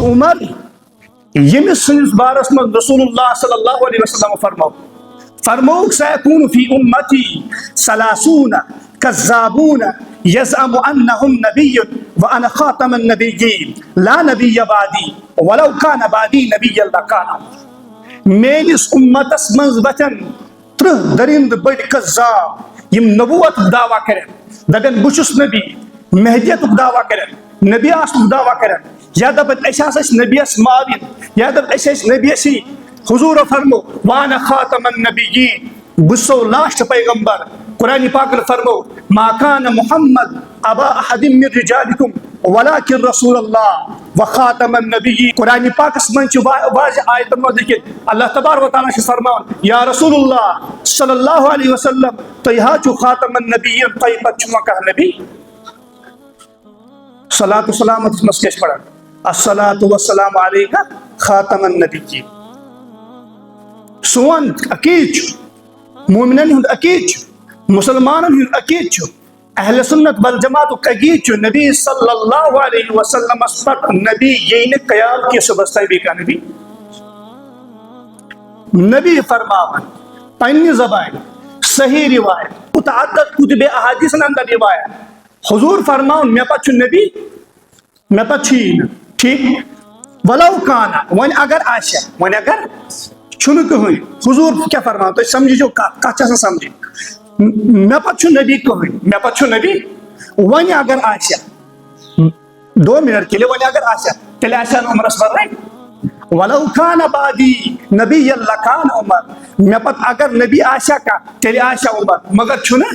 عمر یمس since بارس من رسول اللہ صلی اللہ علیہ وسلم فرموک سیکون فی امتی ثلاثون کذابون یزعم انہم نبی وانا خاتم النبیین لا نبی بعدی ولو کان بعدی نبی لکان میلس امتس منز وچن ترہ درند بڑ کذاب یم نبوت دعویٰ کرن دبن بچس نبی مہدیت دعویٰ کرن نبی آسن دعویٰ کرن یا دبن ایساس نبیس معاون یا دبن ایساس نبیسی حضور فرمو وانا خاتم النبیین بسو لاشت پیغمبر قرآن پاک فرمو ما کان محمد ابا احد من رجالکم ولكن رسول اللہ وخاتم النبیین قرآن پاک اسمنچ واضح آیت مذکر اللہ تبارک و تعالیٰ سے فرمان یا رسول اللہ صلی اللہ علیہ وسلم تو یہاں چو خاتم النبیین طیبت چما کہ نبی صلاة و سلامت مسکش پڑھا الصلاة والسلام علیکہ خاتم النبیین سون اکید چھو مومنن ہند اکید چھو مسلمانن ہند اکید چھو اہل سنت والجماعت اکید چھو نبی صلی اللہ علیہ وسلم اسپت نبی یہی قیام کی سبستائی بھی کا نبی فرماون پنی زبان صحیح روایت متعدد کتب احادیث اندر روایت حضور فرماون میں پچھو نبی میں پچھین ٹھیک ولو کانا ون اگر آشا ون اگر چھنک ہوئی حضور کیا فرماؤں تو سمجھی جو کچھا سا سمجھی میں پچھو نبی کو ہوئی میں پچھو نبی ون اگر آشا 2 منٹ کے لئے ون اگر آشا تلے آشا عمر اسبر رہے ولو کان بعدی نبی اللہ کان عمر میں پت اگر نبی آشا کا تلے آشا عمر مگر چھنا